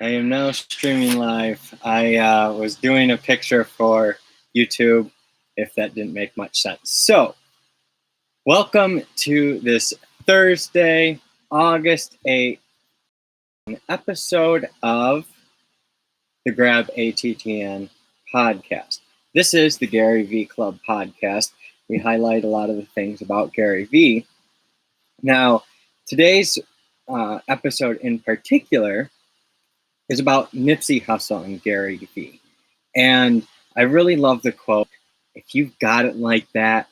I am now streaming live. I was doing a picture for YouTube, if that didn't make much sense. So, welcome to this Thursday, August 8th, episode of the Grab ATTN podcast. This is the Gary V Club podcast. We highlight a lot of the things about Gary V. Now, today's episode in particular is about Nipsey Hussle and Gary V. And I really love the quote, "If you've got it like that,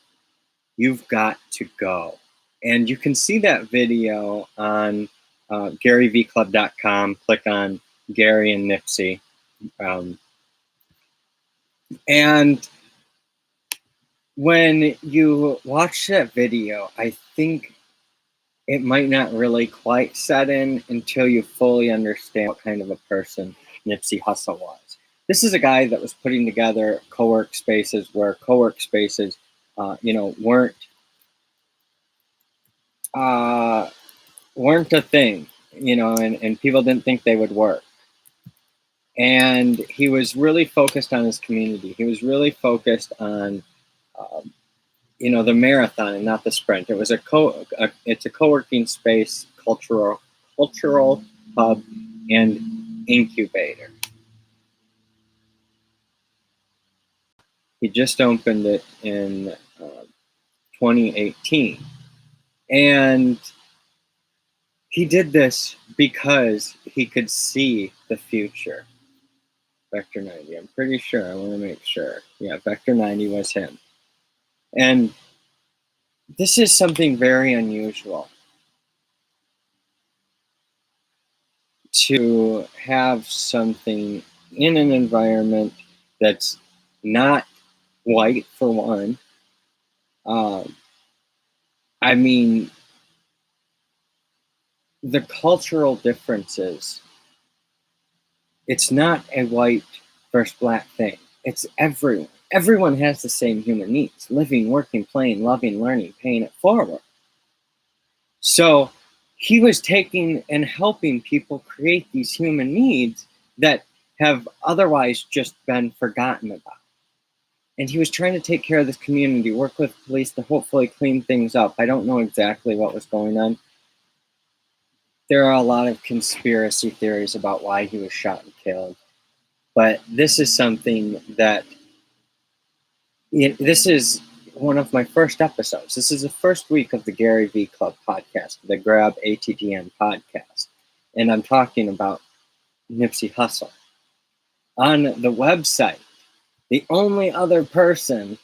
you've got to go." And you can see that video on GaryVClub.com. Click on Gary and Nipsey. And when you watch that video, I think it might not really quite set in until you fully understand what kind of a person Nipsey Hussle was. This is a guy that was putting together co-work spaces where co-work spaces, weren't a thing, and people didn't think they would work. And he was really focused on his community. He was really focused on the marathon and not the sprint. It was it's a co-working space, cultural hub, and incubator. He just opened it in 2018, and he did this because he could see the future. Vector 90, I'm pretty sure. I want to make sure. Yeah, Vector 90 was him. And this is something very unusual, to have something in an environment that's not white, for one. The cultural differences, it's not a white versus black thing. It's everyone. Everyone has the same human needs: living, working, playing, loving, learning, paying it forward. So he was taking and helping people create these human needs that have otherwise just been forgotten about. And he was trying to take care of this community, work with police to hopefully clean things up. I don't know exactly what was going on. There are a lot of conspiracy theories about why he was shot and killed. But this is something that, this is one of my first episodes. This is the first week of the Gary V Club podcast, the Grab ATTN podcast. And I'm talking about Nipsey Hussle. On the website, the only other person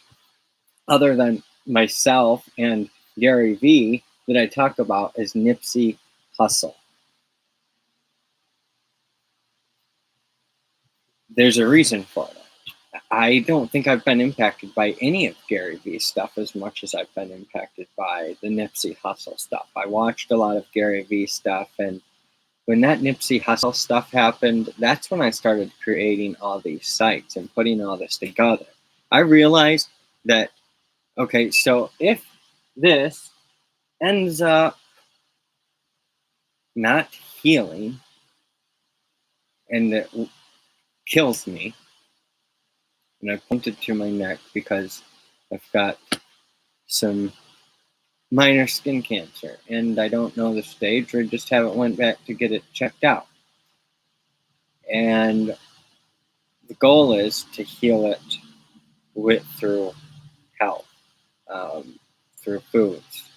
other than myself and Gary V that I talk about is Nipsey Hussle. There's a reason for it. I don't think I've been impacted by any of Gary V's stuff as much as I've been impacted by the Nipsey Hussle stuff. I watched a lot of Gary V stuff, and when that Nipsey Hussle stuff happened, that's when I started creating all these sites and putting all this together. I realized that, okay, so if this ends up not healing and it kills me, and I pointed to my neck because I've got some minor skin cancer, and I don't know the stage, or just haven't went back to get it checked out. And the goal is to heal it through health, through foods.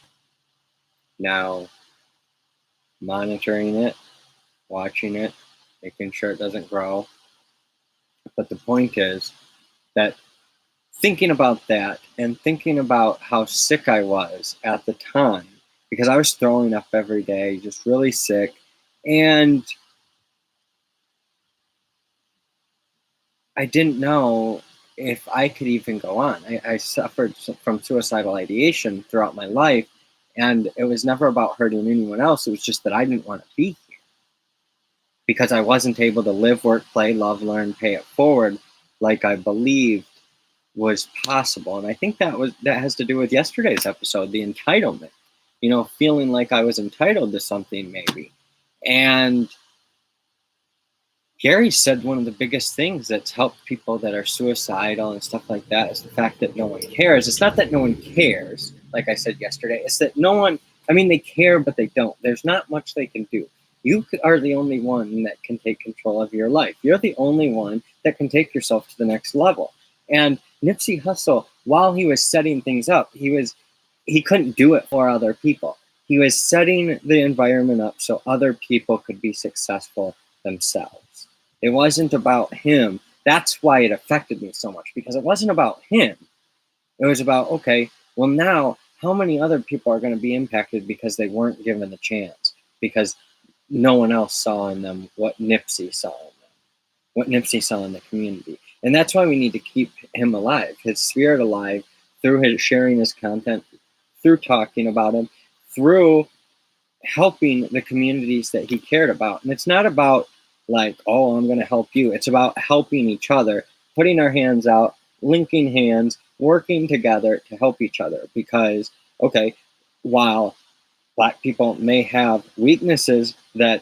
Now, monitoring it, watching it, making sure it doesn't grow. But the point is that thinking about that and thinking about how sick I was at the time, because I was throwing up every day, just really sick, and I didn't know if I could even go on. I suffered from suicidal ideation throughout my life, and it was never about hurting anyone else. It was just that I didn't want to be here because I wasn't able to live, work, play, love, learn, pay it forward like I believed was possible. And I think that has to do with yesterday's episode, the entitlement, feeling like I was entitled to something maybe. And Gary said one of the biggest things that's helped people that are suicidal and stuff like that is the fact that no one cares. It's not that no one cares, like I said yesterday. It's that no one, I mean, they care, but they don't. There's not much they can do. You are the only one that can take control of your life. You're the only one that can take yourself to the next level. And Nipsey Hussle, while he was setting things up, he couldn't do it for other people. He was setting the environment up so other people could be successful themselves. It wasn't about him. That's why it affected me so much, because it wasn't about him. It was about, okay, well, now how many other people are going to be impacted because they weren't given the chance, because no one else saw in them what Nipsey saw in them, what Nipsey saw in the community. And that's why we need to keep him alive, his spirit alive, through his sharing his content, through talking about him, through helping the communities that he cared about. And it's not about like, oh, I'm going to help you. It's about helping each other, putting our hands out, linking hands, working together to help each other. Because, okay, while Black people may have weaknesses that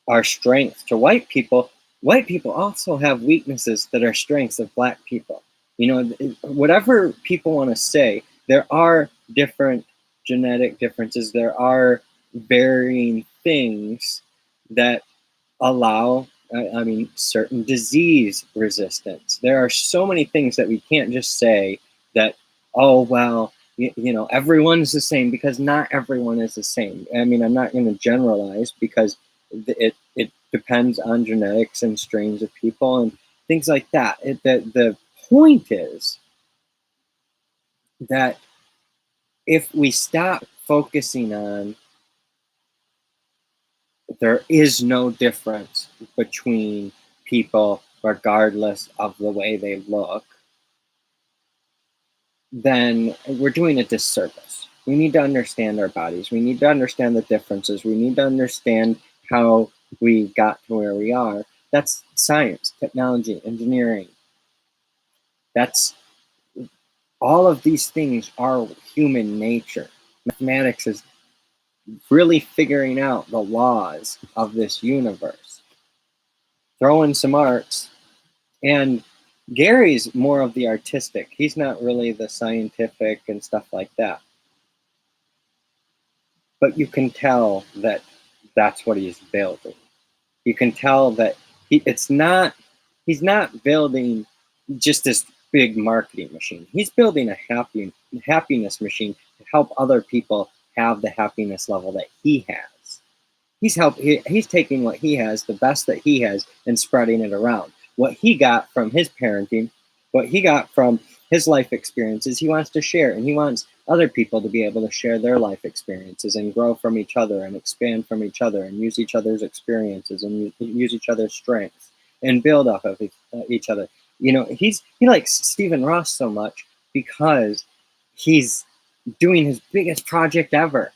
are strengths to white people also have weaknesses that are strengths of Black people. You know, whatever people want to say, there are different genetic differences. There are varying things that allow, I mean, certain disease resistance. There are so many things that we can't just say that, oh, well, you know, everyone's the same, because not everyone is the same. I mean, I'm not going to generalize, because it depends on genetics and strains of people and things like that. The point is that if we stop focusing on there is no difference between people regardless of the way they look, then we're doing a disservice. We need to understand our bodies. We need to understand the differences. We need to understand how we got to where we are. That's science, technology, engineering. That's all of these things are human nature. Mathematics is really figuring out the laws of this universe. Throw in some arts, and Gary's more of the artistic. He's not really the scientific and stuff like that. But you can tell that that's what he's building. You can tell that he's not building just this big marketing machine. He's building a happiness machine to help other people have the happiness level that he has. He's taking what he has, the best that he has, and spreading it around. What he got from his parenting, what he got from his life experiences, he wants to share, and he wants other people to be able to share their life experiences and grow from each other and expand from each other and use each other's experiences and use each other's strengths and build off of each other. You know, he likes Stephen Ross so much because he's doing his biggest project ever.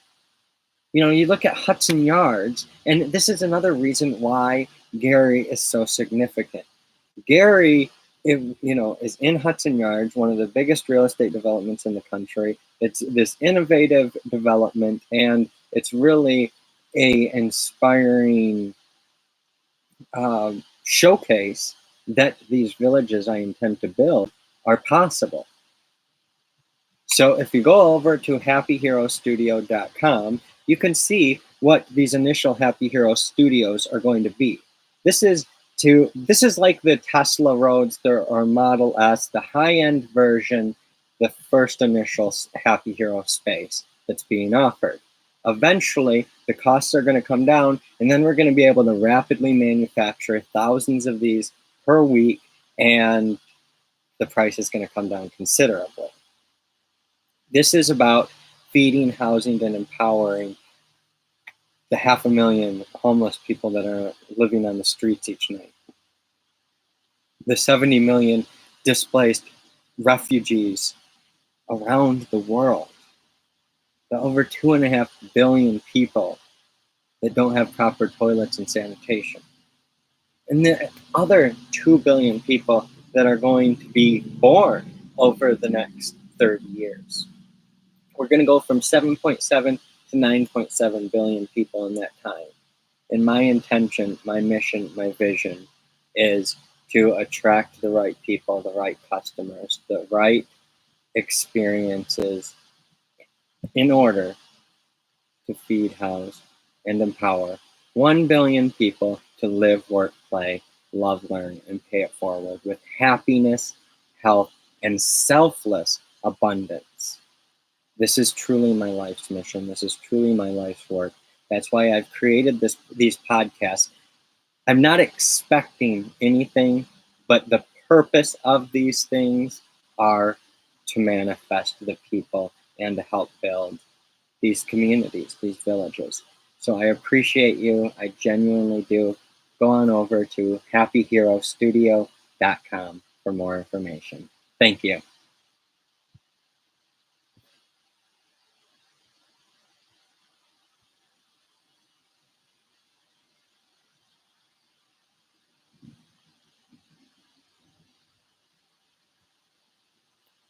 You know, you look at Hudson Yards, and this is another reason why Gary is so significant. Gary, is in Hudson Yards, one of the biggest real estate developments in the country. It's this innovative development, and it's really a inspiring showcase that these villages I intend to build are possible. So if you go over to happyherostudio.com, you can see what these initial Happy Hero Studios are going to be. This is like the Tesla Roadster or Model S, the high-end version, the first initial Happy Hero space that's being offered. Eventually, the costs are going to come down, and then we're going to be able to rapidly manufacture thousands of these per week, and the price is going to come down considerably. This is about feeding, housing, and empowering the 500,000 homeless people that are living on the streets each night. The 70 million displaced refugees around the world. The over 2.5 billion people that don't have proper toilets and sanitation. And the other 2 billion people that are going to be born over the next 30 years. We're going to go from 7.7 to 9.7 billion people in that time. And my intention, my mission, my vision is to attract the right people, the right customers, the right experiences in order to feed, house, and empower 1 billion people to live, work, play, love, learn, and pay it forward with happiness, health, and selfless abundance. This is truly my life's mission. This is truly my life's work. That's why I've created these podcasts. I'm not expecting anything, but the purpose of these things are to manifest the people and to help build these communities, these villages. So I appreciate you. I genuinely do. Go on over to happyherostudio.com for more information. Thank you.